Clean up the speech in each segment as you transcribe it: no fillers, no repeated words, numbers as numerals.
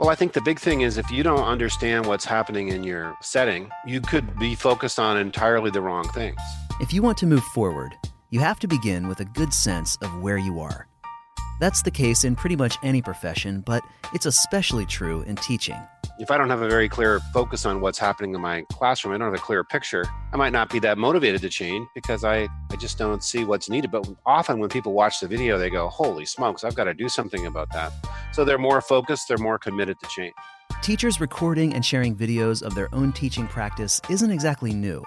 Well, I think the big thing is if you don't understand what's happening in your setting, you could be focused on entirely the wrong things. If you want to move forward, you have to begin with a good sense of where you are. That's the case in pretty much any profession, but it's especially true in teaching. If I don't have a very clear focus on what's happening in my classroom, I don't have a clear picture, I might not be that motivated to change because I just don't see what's needed. But often when people watch the video, they go, holy smokes, I've got to do something about that. So they're more focused, they're more committed to change. Teachers recording and sharing videos of their own teaching practice isn't exactly new,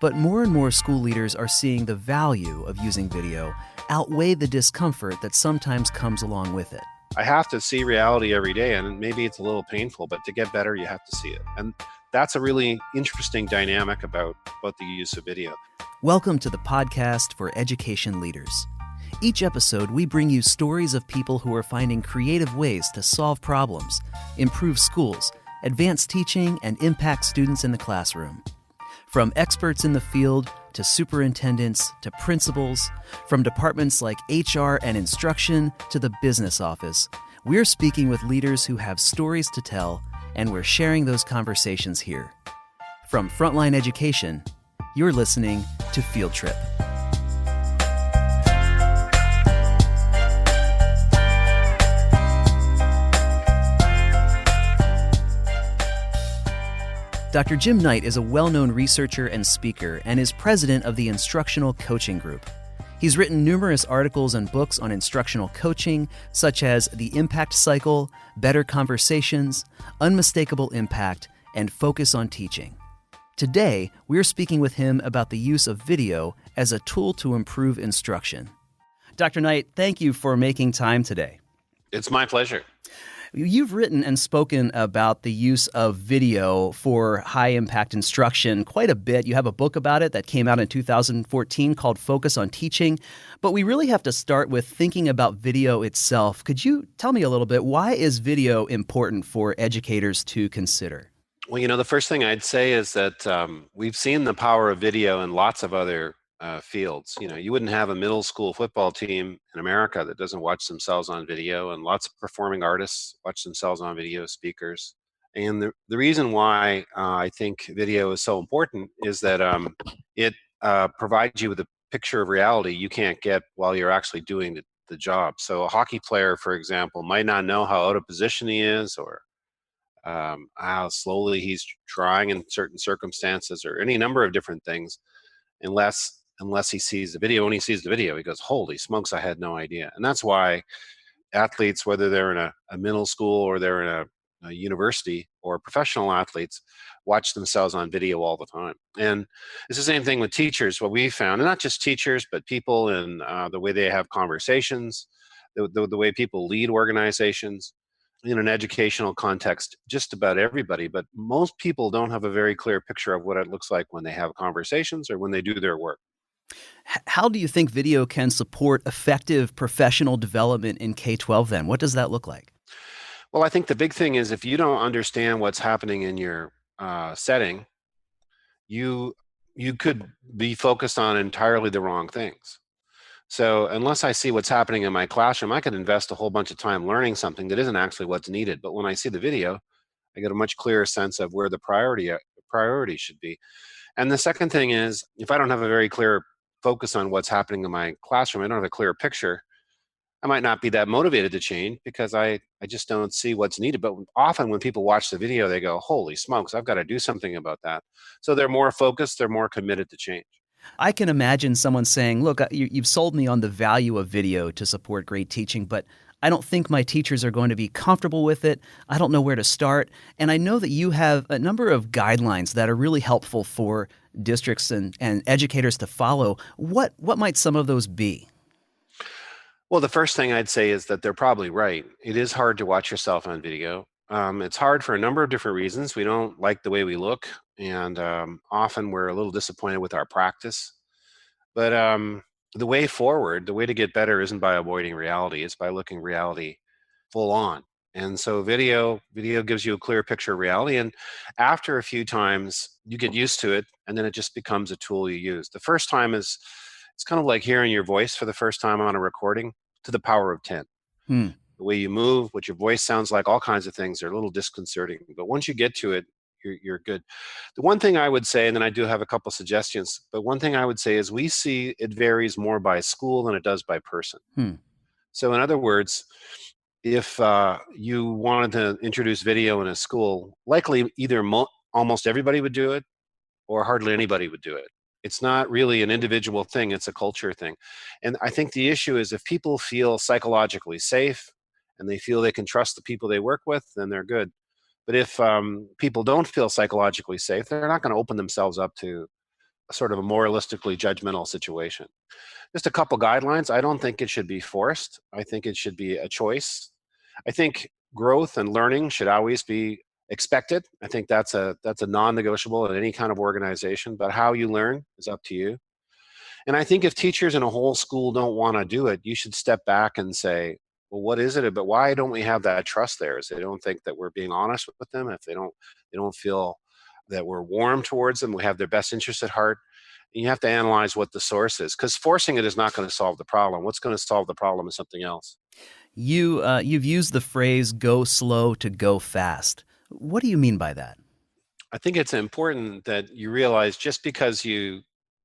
but more and more school leaders are seeing the value of using video outweigh the discomfort that sometimes comes along with it. I have to see reality every day, and maybe it's a little painful, but to get better, you have to see it. And that's a really interesting dynamic about the use of video. Welcome to the podcast for education leaders. Each episode, we bring you stories of people who are finding creative ways to solve problems, improve schools, advance teaching, and impact students in the classroom. From experts in the field to superintendents to principals, from departments like HR and instruction to the business office, we're speaking with leaders who have stories to tell, and we're sharing those conversations here. From Frontline Education, you're listening to Field Trip. Dr. Jim Knight is a well-known researcher and speaker and is president of the Instructional Coaching Group. He's written numerous articles and books on instructional coaching, such as The Impact Cycle, Better Conversations, Unmistakable Impact, and Focus on Teaching. Today, we're speaking with him about the use of video as a tool to improve instruction. Dr. Knight, thank you for making time today. It's my pleasure. You've written and spoken about the use of video for high-impact instruction quite a bit. You have a book about it that came out in 2014 called Focus on Teaching. But we really have to start with thinking about video itself. Could you tell me a little bit, why is video important for educators to consider? Well, the first thing I'd say is that we've seen the power of video in lots of other fields. You wouldn't have a middle school football team in America that doesn't watch themselves on video, and lots of performing artists watch themselves on video, speakers. And the reason why I think video is so important is that it provides you with a picture of reality you can't get while you're actually doing the job. So a hockey player, for example, might not know how out of position he is, or how slowly he's trying in certain circumstances, or any number of different things, unless he sees the video. When he sees the video, he goes, holy smokes, I had no idea. And that's why athletes, whether they're in a middle school or they're in a university, or professional athletes, watch themselves on video all the time. And it's the same thing with teachers. What we found, and not just teachers, but people in the way they have conversations, the way people lead organizations in an educational context, just about everybody. But most people don't have a very clear picture of what it looks like when they have conversations or when they do their work. How do you think video can support effective professional development in K-12 then? What does that look like? Well, I think the big thing is if you don't understand what's happening in your setting, you could be focused on entirely the wrong things. So unless I see what's happening in my classroom, I could invest a whole bunch of time learning something that isn't actually what's needed. But when I see the video, I get a much clearer sense of where the priority should be. And the second thing is, if I don't have a very clear focus on what's happening in my classroom, I don't have a clear picture, I might not be that motivated to change because I just don't see what's needed. But often when people watch the video, they go, holy smokes, I've got to do something about that. So they're more focused, they're more committed to change. I can imagine someone saying, look, you've sold me on the value of video to support great teaching, but I don't think my teachers are going to be comfortable with it. I don't know where to start. And I know that you have a number of guidelines that are really helpful for districts and educators to follow. What might some of those be? Well, the first thing I'd say is that they're probably right. It is hard to watch yourself on video. It's hard for a number of different reasons. We don't like the way we look, and often we're a little disappointed with our practice. But the way forward, the way to get better isn't by avoiding reality, it's by looking reality full on. And so video gives you a clear picture of reality. And after a few times, you get used to it, and then it just becomes a tool you use. The first time it's kind of like hearing your voice for the first time on a recording to the power of 10. the way you move, what your voice sounds like, all kinds of things are a little disconcerting. But once you get to it, you're good. The one thing I would say, and then I do have a couple suggestions, but one thing I would say is we see it varies more by school than it does by person. So in other words, if you wanted to introduce video in a school, likely either almost everybody would do it or hardly anybody would do it. It's not really an individual thing, it's a culture thing. And I think the issue is if people feel psychologically safe and they feel they can trust the people they work with, then they're good. But if people don't feel psychologically safe, they're not going to open themselves up to a sort of a moralistically judgmental situation. Just a couple guidelines. I don't think it should be forced. I think it should be a choice. I think growth and learning should always be expected. I think that's a non-negotiable in any kind of organization, but how you learn is up to you. And I think if teachers in a whole school don't want to do it, you should step back and say, well, what is it? But why don't we have that trust there? Is they don't think that we're being honest with them. If they don't feel that we're warm towards them, we have their best interests at heart. And you have to analyze what the source is, because forcing it is not going to solve the problem. What's going to solve the problem is something else. You've used the phrase "go slow to go fast." What do you mean by that? I think it's important that you realize just because you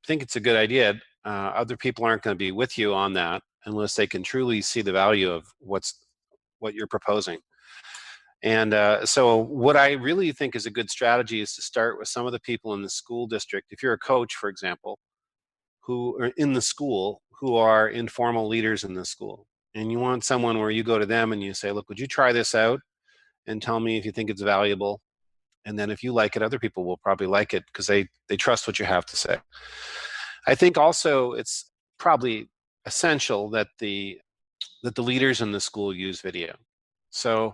think it's a good idea, other people aren't going to be with you on that unless they can truly see the value of what you're proposing. And so what I really think is a good strategy is to start with some of the people in the school district. If you're a coach, for example, who are in the school, who are informal leaders in the school, and you want someone where you go to them and you say, look, would you try this out and tell me if you think it's valuable? And then if you like it, other people will probably like it because they trust what you have to say. I think also it's probably essential that the leaders in the school use video. So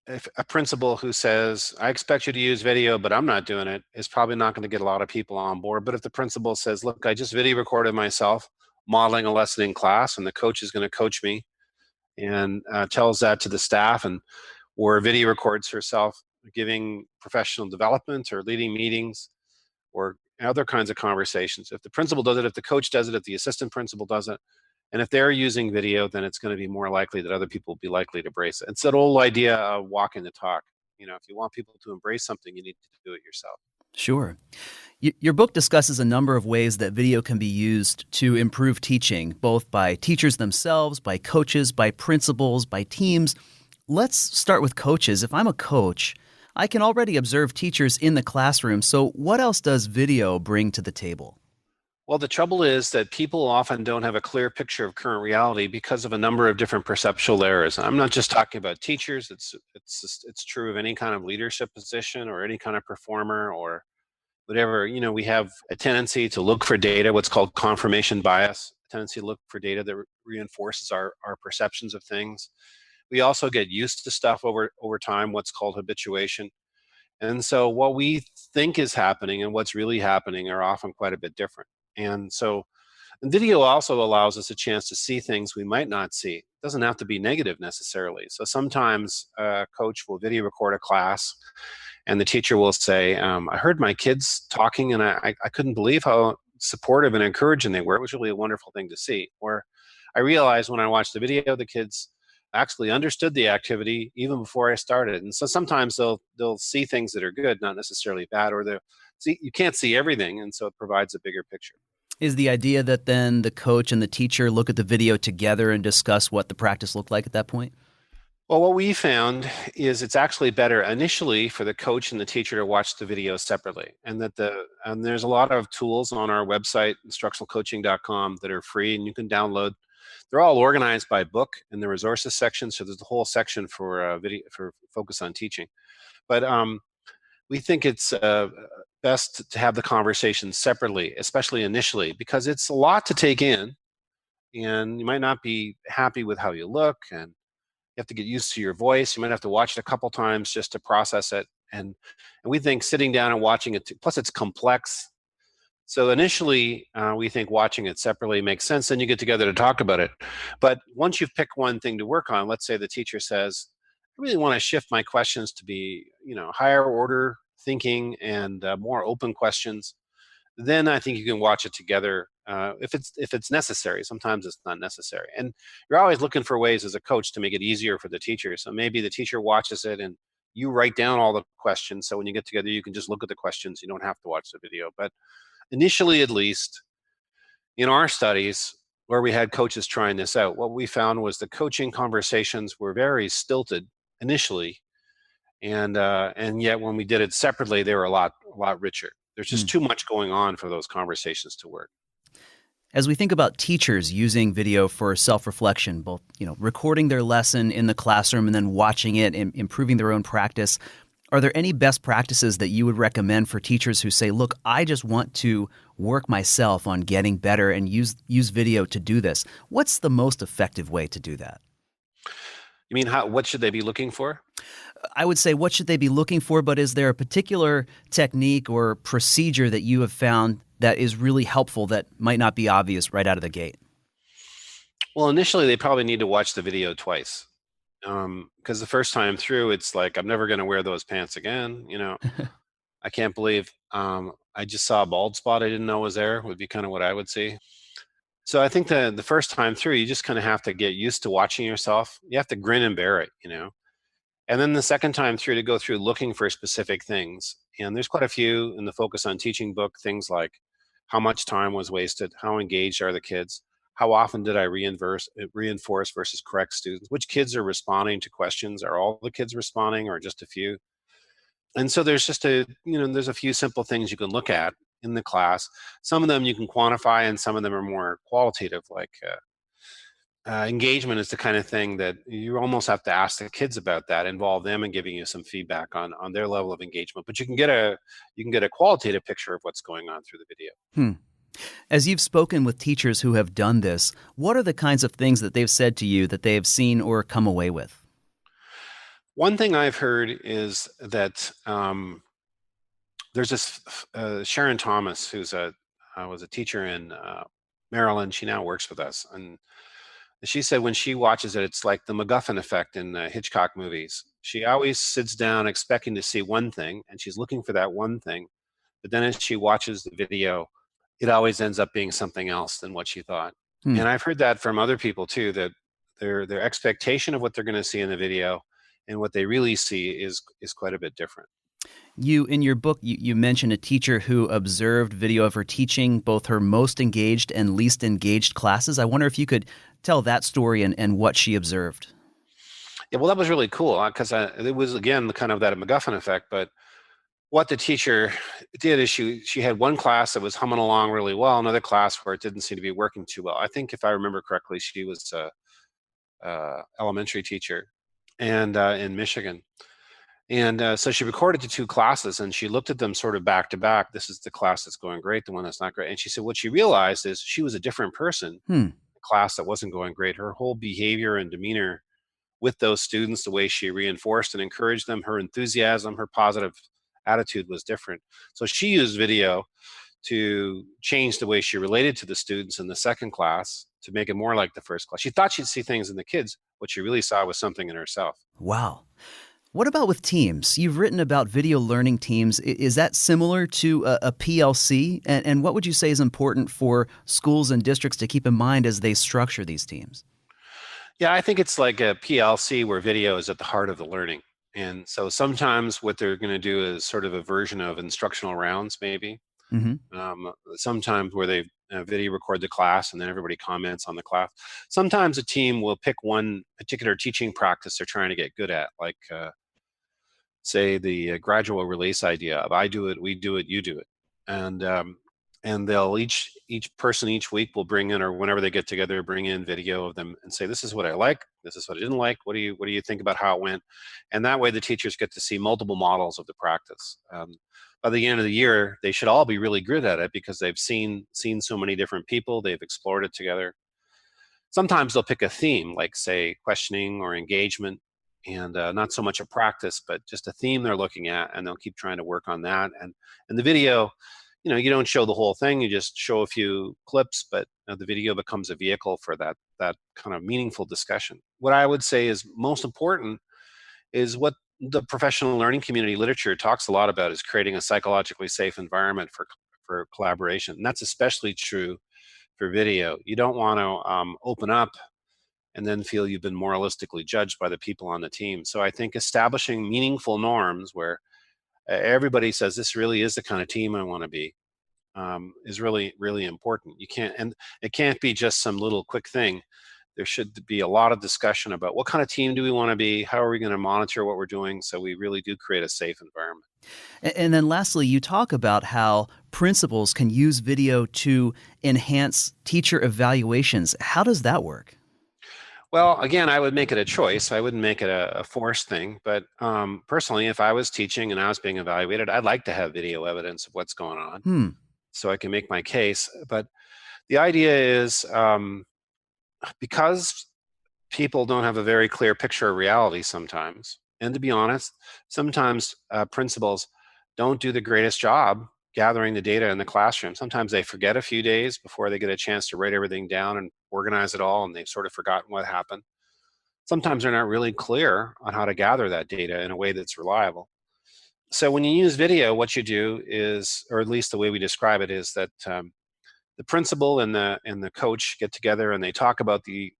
if a principal who says, I expect you to use video, but I'm not doing it, is probably not going to get a lot of people on board. But if the principal says, look, I just video recorded myself modeling a lesson in class, and the coach is going to coach me, and tells that to the staff, and or video records herself giving professional development or leading meetings or other kinds of conversations. If the principal does it, if the coach does it, if the assistant principal does it, and if they're using video, then it's going to be more likely that other people will be likely to embrace it. It's that old idea of walking the talk. You know, if you want people to embrace something, you need to do it yourself. Sure. Your book discusses a number of ways that video can be used to improve teaching, both by teachers themselves, by coaches, by principals, by teams. Let's start with coaches. If I'm a coach, I can already observe teachers in the classroom. So what else does video bring to the table? Well, the trouble is that people often don't have a clear picture of current reality because of a number of different perceptual errors. I'm not just talking about teachers. It's true of any kind of leadership position or any kind of performer or whatever. You know, we have a tendency to look for data, what's called confirmation bias, a tendency to look for data that reinforces our perceptions of things. We also get used to stuff over time, what's called habituation. And so what we think is happening and what's really happening are often quite a bit different. And video also allows us a chance to see things we might not see. It doesn't have to be negative necessarily. So sometimes a coach will video record a class and the teacher will say, I heard my kids talking and I couldn't believe how supportive and encouraging they were. It was really a wonderful thing to see. Or I realized when I watched the video, the kids actually understood the activity even before I started. And so sometimes they'll see things that are good, not necessarily bad, or they'll see, you can't see everything. And so it provides a bigger picture. Is the idea that then the coach and the teacher look at the video together and discuss what the practice looked like at that point? Well, what we found is it's actually better initially for the coach and the teacher to watch the video separately. And there's a lot of tools on our website, instructionalcoaching.com, that are free and you can download. They're all organized by book in the resources section. So there's a whole section for video for focus on teaching. But we think it's best to have the conversation separately, especially initially, because it's a lot to take in and you might not be happy with how you look and you have to get used to your voice. You might have to watch it a couple times just to process it. And we think sitting down and watching it, plus it's complex. So initially, we think watching it separately makes sense. Then you get together to talk about it. But once you've picked one thing to work on, let's say the teacher says, I really want to shift my questions to be, higher order thinking and more open questions. Then I think you can watch it together if it's necessary. Sometimes it's not necessary, and you're always looking for ways as a coach to make it easier for the teacher. So maybe the teacher watches it and you write down all the questions. So when you get together, you can just look at the questions. You don't have to watch the video. But initially, at least in our studies where we had coaches trying this out, what we found was the coaching conversations were very stilted initially, and yet when we did it separately, they were a lot richer. There's Hmm. just too much going on for those conversations to work. As we think about teachers using video for self-reflection, both recording their lesson in the classroom and then watching it and improving their own practice, are there any best practices that you would recommend for teachers who say, "Look, I just want to work myself on getting better and use video to do this"? What's the most effective way to do that? You mean what should they be looking for? I would say, what should they be looking for? But is there a particular technique or procedure that you have found that is really helpful that might not be obvious right out of the gate? Well, initially they probably need to watch the video twice. Because the first time through, it's like, I'm never going to wear those pants again. I can't believe I just saw a bald spot I didn't know was there, would be kind of what I would see. So I think the first time through, you just kind of have to get used to watching yourself. You have to grin and bear it. And then the second time through, to go through looking for specific things. And there's quite a few in the Focus on Teaching book, things like how much time was wasted, how engaged are the kids, how often did I reinforce versus correct students, which kids are responding to questions, are all the kids responding or just a few? And so there's there's a few simple things you can look at in the class. Some of them you can quantify, and some of them are more qualitative, like engagement is the kind of thing that you almost have to ask the kids about, that involve them in giving you some feedback on their level of engagement. But you can get a qualitative picture of what's going on through the video. Hmm. As you've spoken with teachers who have done this, what are the kinds of things that they've said to you that they have seen or come away with? One thing I've heard is that there's this Sharon Thomas, who's was a teacher in Maryland. She now works with us, and she said when she watches it, it's like the MacGuffin effect in Hitchcock movies. She always sits down expecting to see one thing, and she's looking for that one thing. But then as she watches the video, it always ends up being something else than what she thought. Hmm. And I've heard that from other people too, that their expectation of what they're going to see in the video and what they really see is quite a bit different. In your book, you mentioned a teacher who observed video of her teaching both her most engaged and least engaged classes. I wonder if you could tell that story and what she observed. Yeah, well, that was really cool because it was, again, kind of that MacGuffin effect. But what the teacher did is she had one class that was humming along really well, another class where it didn't seem to be working too well. I think if I remember correctly, she was a elementary teacher and in Michigan. And so she recorded the two classes and she looked at them sort of back to back. This is the class that's going great, the one that's not great. And she said what she realized is she was a different person. Hmm. The class that wasn't going great, her whole behavior and demeanor with those students, the way she reinforced and encouraged them, her enthusiasm, her positive attitude was different. So she used video to change the way she related to the students in the second class to make it more like the first class. She thought she'd see things in the kids. What she really saw was something in herself. Wow. What about with teams? You've written about video learning teams. Is that similar to a PLC? And what would you say is important for schools and districts to keep in mind as they structure these teams? Yeah, I think it's like a PLC where video is at the heart of the learning. And so sometimes what they're going to do is sort of a version of instructional rounds, maybe. Hmm. Sometimes where they video record the class and then everybody comments on the class. Sometimes a team will pick one particular teaching practice they're trying to get good at, like say the gradual release idea of I do it, we do it, you do it. And they'll each person each week will bring in, or whenever they get together, bring in video of them and say, this is what I like, this is what I didn't like, what do you think about how it went? And that way the teachers get to see multiple models of the practice. By the end of the year, they should all be really good at it because they've seen so many different people, they've explored it together. Sometimes they'll pick a theme, like say questioning or engagement, and not so much a practice, but just a theme they're looking at, and they'll keep trying to work on that. And the video, you don't show the whole thing; you just show a few clips, but the video becomes a vehicle for that kind of meaningful discussion. What I would say is most important is what the professional learning community literature talks a lot about, is creating a psychologically safe environment for for collaboration. And that's especially true for video. You don't want to open up and then feel you've been moralistically judged by the people on the team. So I think establishing meaningful norms where everybody says this really is the kind of team I want to be is really, really important. You can't, and it can't be just some little quick thing. There should be a lot of discussion about what kind of team do we want to be? How are we going to monitor what we're doing so we really do create a safe environment? And then lastly, you talk about how principals can use video to enhance teacher evaluations. How does that work? Well, again, I would make it a choice. I wouldn't make it a forced thing. But personally, if I was teaching and I was being evaluated, I'd like to have video evidence of what's going on Hmm. so I can make my case. But the idea is because people don't have a very clear picture of reality sometimes, and to be honest, sometimes principals don't do the greatest job gathering the data in the classroom. Sometimes they forget a few days before they get a chance to write everything down and organize it all, and they've sort of forgotten what happened. Sometimes they're not really clear on how to gather that data in a way that's reliable. So when you use video, what you do is, or at least the way we describe it, is that the principal and the coach get together and they talk about the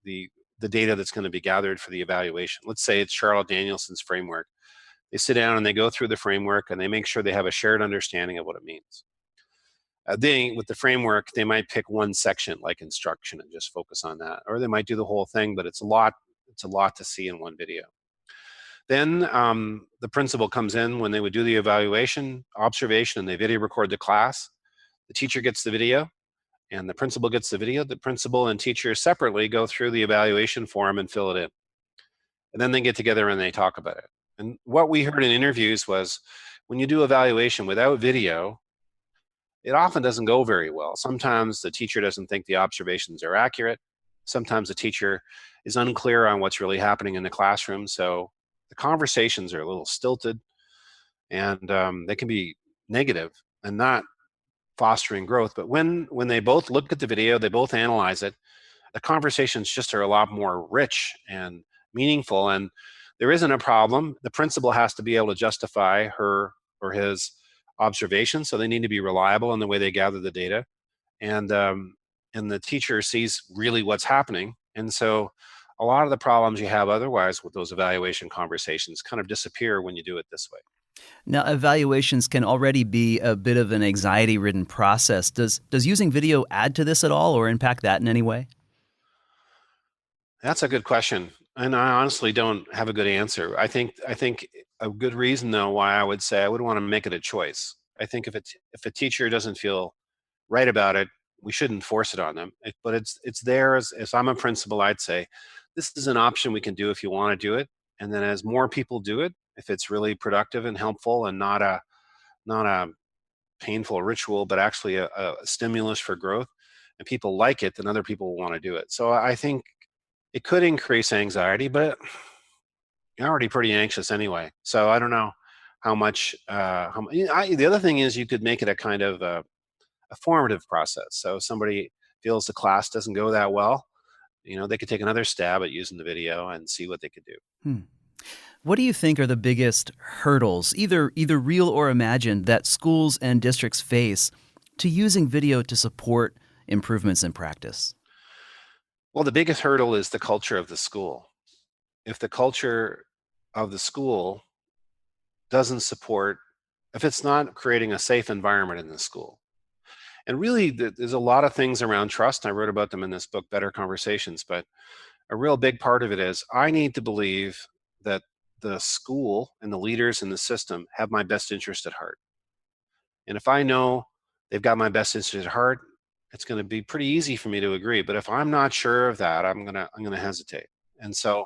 data that's going to be gathered for the evaluation. Let's say it's Charlotte Danielson's framework. They sit down and they go through the framework and they make sure they have a shared understanding of what it means. With the framework, they might pick one section like instruction and just focus on that, or they might do the whole thing, but it's a lot to see in one video. Then the principal comes in when they would do the evaluation, observation, and they video record the class. The teacher gets the video, and the principal gets the video. The principal and teacher separately go through the evaluation form and fill it in. And then they get together and they talk about it. And what we heard in interviews was when you do evaluation without video, it often doesn't go very well. Sometimes the teacher doesn't think the observations are accurate. Sometimes the teacher is unclear on what's really happening in the classroom. So the conversations are a little stilted, and they can be negative and not fostering growth. But when they both look at the video, they both analyze it, the conversations just are a lot more rich and meaningful. And there isn't a problem. The principal has to be able to justify her or his observations, so they need to be reliable in the way they gather the data. And the teacher sees really what's happening. And so a lot of the problems you have otherwise with those evaluation conversations kind of disappear when you do it this way. Now, evaluations can already be a bit of an anxiety-ridden process. Does using video add to this at all or impact that in any way? That's a good question, and I honestly don't have a good answer. I think a good reason though why I would say I would want to make it a choice. I think if a teacher doesn't feel right about it, we shouldn't force it on them. But it's there as I'm a principal, I'd say this is an option we can do if you want to do it, and then as more people do it, if it's really productive and helpful and not a painful ritual, but actually a stimulus for growth, and people like it, then other people will want to do it. So I think it could increase anxiety, but you're already pretty anxious anyway. So I don't know how much. The other thing is you could make it a kind of a formative process. So if somebody feels the class doesn't go that well, they could take another stab at using the video and see what they could do. Hmm. What do you think are the biggest hurdles, either real or imagined, that schools and districts face to using video to support improvements in practice? Well, the biggest hurdle is the culture of the school. If the culture of the school doesn't support, if it's not creating a safe environment in the school, and really there's a lot of things around trust. I wrote about them in this book, Better Conversations, but a real big part of it is I need to believe that the school and the leaders in the system have my best interest at heart. And if I know they've got my best interest at heart, it's going to be pretty easy for me to agree. But if I'm not sure of that, I'm gonna hesitate. And so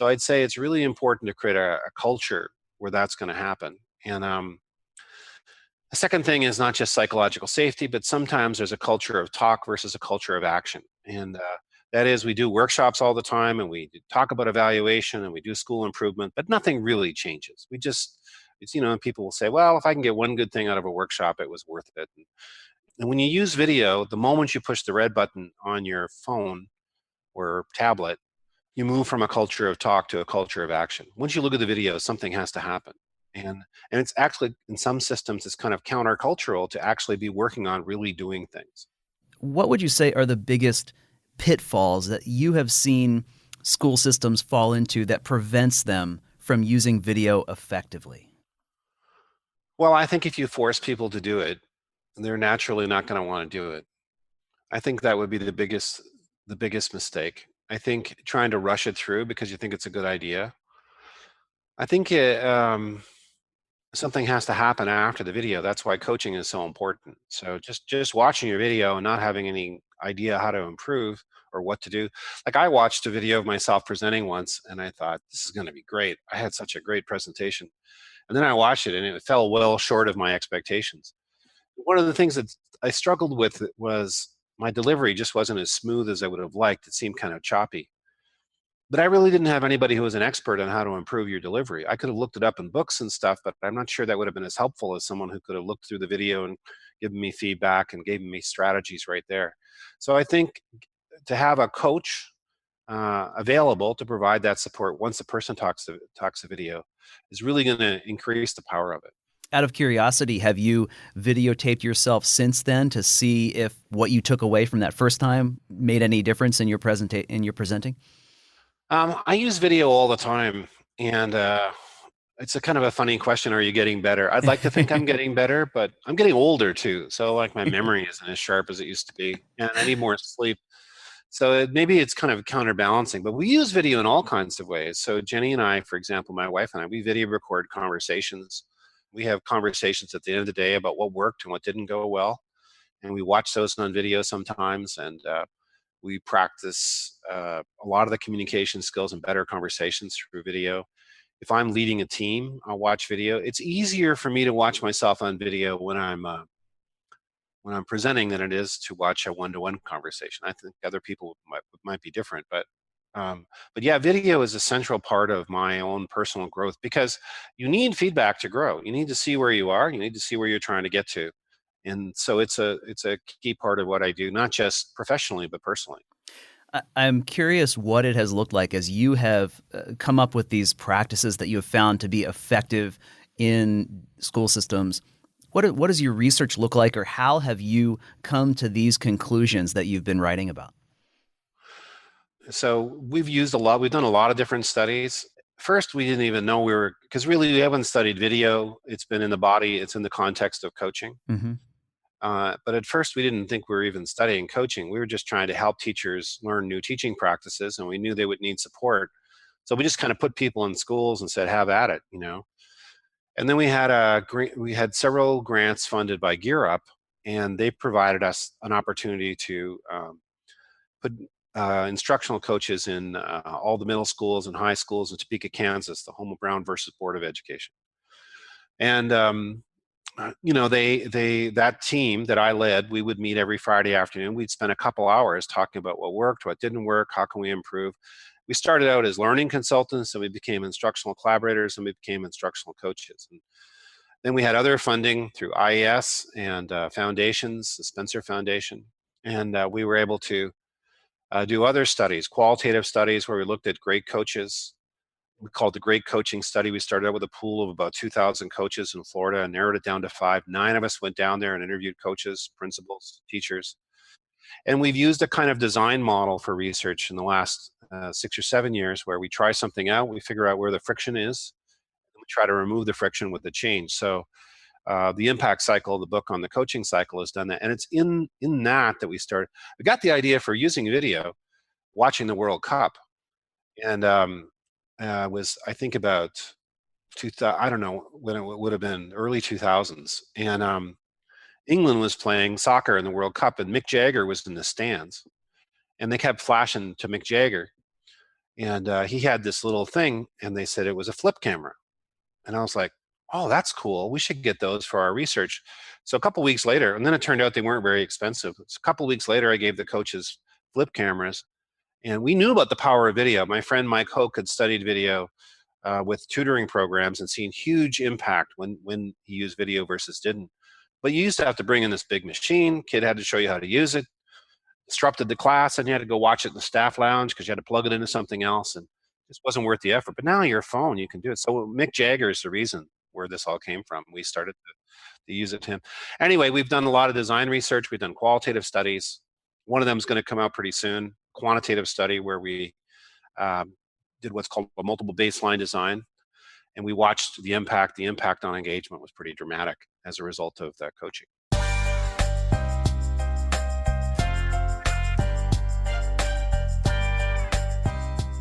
I'd say it's really important to create a culture where that's going to happen. And the second thing is not just psychological safety, but sometimes there's a culture of talk versus a culture of action. And that is, we do workshops all the time and we talk about evaluation and we do school improvement, but nothing really changes. People will say, well, if I can get one good thing out of a workshop, it was worth it. And when you use video, the moment you push the red button on your phone or tablet, you move from a culture of talk to a culture of action. Once you look at the video, something has to happen. And it's actually, in some systems, it's kind of countercultural to actually be working on really doing things. What would you say are the biggest pitfalls that you have seen school systems fall into that prevents them from using video effectively? Well, I think if you force people to do it, they're naturally not going to want to do it. I think that would be the biggest mistake. I think trying to rush it through because you think it's a good idea. I think something has to happen after the video. That's why coaching is so important. So just watching your video and not having any idea how to improve or what to do. Like, I watched a video of myself presenting once and I thought, this is going to be great. I had such a great presentation. And then I watched it and it fell well short of my expectations. One of the things that I struggled with was my delivery just wasn't as smooth as I would have liked. It seemed kind of choppy. But I really didn't have anybody who was an expert on how to improve your delivery. I could have looked it up in books and stuff, but I'm not sure that would have been as helpful as someone who could have looked through the video and given me feedback and given me strategies right there. So I think to have a coach available to provide that support once a person talks the video is really going to increase the power of it. Out of curiosity, have you videotaped yourself since then to see if what you took away from that first time made any difference in your presenting? I use video all the time, and it's a kind of a funny question. Are you getting better? I'd like to think I'm getting better, but I'm getting older too. So like my memory isn't as sharp as it used to be, and I need more sleep. So maybe it's kind of counterbalancing, but we use video in all kinds of ways. So Jenny and I, for example, my wife and I, we video record conversations. We have conversations at the end of the day about what worked and what didn't go well, and we watch those on video sometimes. And we practice a lot of the communication skills and better conversations through video. If I'm leading a team, I'll watch video. It's easier for me to watch myself on video when I'm presenting than it is to watch a one-to-one conversation. I think other people might be different, but yeah, video is a central part of my own personal growth because you need feedback to grow. You need to see where you are. You need to see where you're trying to get to. And so it's a key part of what I do, not just professionally, but personally. I'm curious what it has looked like as you have come up with these practices that you have found to be effective in school systems. What does your research look like, or how have you come to these conclusions that you've been writing about? So we've done a lot of different studies. First, we didn't even know because really we haven't studied video. It's been in the body, it's in the context of coaching. Mm-hmm. But at first, we didn't think we were even studying coaching. We were just trying to help teachers learn new teaching practices, and we knew they would need support. So we just kind of put people in schools and said, "Have at it." And then we had several grants funded by Gear Up, and they provided us an opportunity to put instructional coaches in all the middle schools and high schools in Topeka, Kansas, the home of Brown versus Board of Education. And that team that I led, we would meet every Friday afternoon. We'd spend a couple hours talking about what worked, what didn't work, how can we improve. We started out as learning consultants, and we became instructional collaborators, and we became instructional coaches. And then we had other funding through IES and foundations, the Spencer Foundation, and we were able to do other studies, qualitative studies, where we looked at great coaches. We called the Great Coaching Study. We started out with a pool of about 2,000 coaches in Florida and narrowed it down to 5. 9 of us went down there and interviewed coaches, principals, teachers. And we've used a kind of design model for research in the last 6 or 7 years, where we try something out, we figure out where the friction is, and we try to remove the friction with the change. So the impact cycle, the book on the coaching cycle, has done that. And it's in that we started. We got the idea for using video, watching the World Cup. And was, I think, about 2000, I don't know when it would have been, early 2000s. And England was playing soccer in the World Cup, and Mick Jagger was in the stands. And they kept flashing to Mick Jagger. And he had this little thing, and they said it was a flip camera. And I was like, oh, that's cool. We should get those for our research. So a couple weeks later, and then it turned out they weren't very expensive. So a couple weeks later, I gave the coaches flip cameras. And we knew about the power of video. My friend Mike Hoke had studied video with tutoring programs and seen huge impact when he used video versus didn't. But you used to have to bring in this big machine. Kid had to show you how to use it. Disrupted the class, and you had to go watch it in the staff lounge because you had to plug it into something else, and it just wasn't worth the effort. But now your phone, you can do it. So Mick Jagger is the reason where this all came from. We started to use it to him. Anyway, we've done a lot of design research. We've done qualitative studies. One of them is going to come out pretty soon, quantitative study where we did what's called a multiple baseline design. And we watched the impact. The impact on engagement was pretty dramatic as a result of that coaching.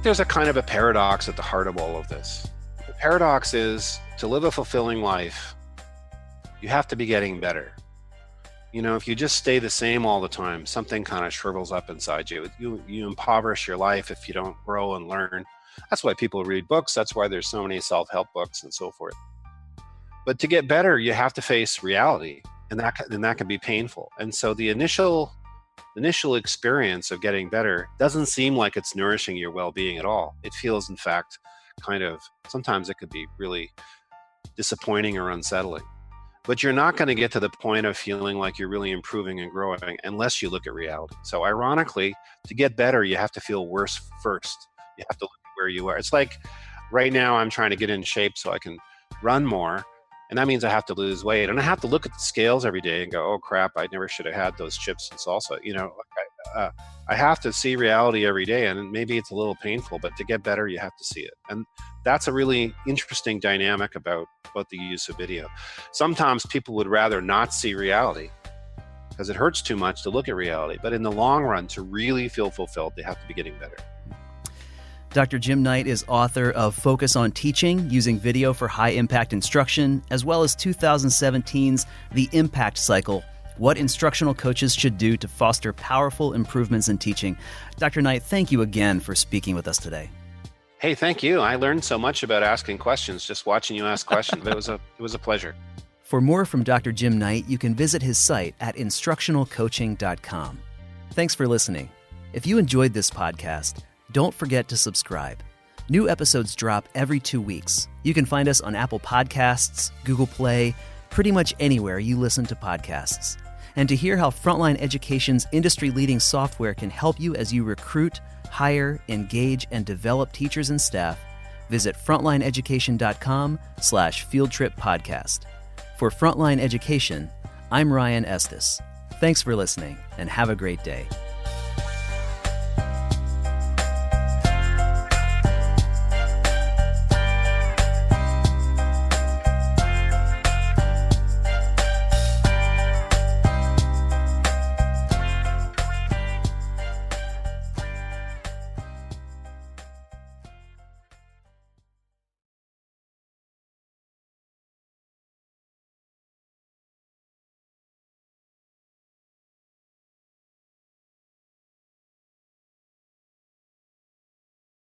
There's a kind of a paradox at the heart of all of this. The paradox is, to live a fulfilling life, you have to be getting better. You know, if you just stay the same all the time, something kind of shrivels up inside you. You impoverish your life if you don't grow and learn. That's why people read books. That's why there's so many self-help books and so forth. But to get better, you have to face reality, and that can be painful. And so the initial experience of getting better doesn't seem like it's nourishing your well-being at all. It feels, in fact, sometimes it could be really disappointing or unsettling. But you're not going to get to the point of feeling like you're really improving and growing unless you look at reality. So ironically, to get better, you have to feel worse first. You have to look at where you are. It's like right now I'm trying to get in shape so I can run more. And that means I have to lose weight. And I have to look at the scales every day and go, oh crap, I never should have had those chips and salsa. You know, I have to see reality every day, and maybe it's a little painful, but to get better, you have to see it. And that's a really interesting dynamic about the use of video. Sometimes people would rather not see reality because it hurts too much to look at reality. But in the long run, to really feel fulfilled, they have to be getting better. Dr. Jim Knight is author of Focus on Teaching, Using Video for High-Impact Instruction, as well as 2017's The Impact Cycle, What Instructional Coaches Should Do to Foster Powerful Improvements in Teaching. Dr. Knight, thank you again for speaking with us today. Hey, thank you. I learned so much about asking questions, just watching you ask questions. It was a pleasure. For more from Dr. Jim Knight, you can visit his site at instructionalcoaching.com. Thanks for listening. If you enjoyed this podcast, don't forget to subscribe. New episodes drop every 2 weeks. You can find us on Apple Podcasts, Google Play, pretty much anywhere you listen to podcasts. And to hear how Frontline Education's industry-leading software can help you as you recruit, hire, engage, and develop teachers and staff, visit frontlineeducation.com/fieldtrippodcast. For Frontline Education, I'm Ryan Estes. Thanks for listening, and have a great day.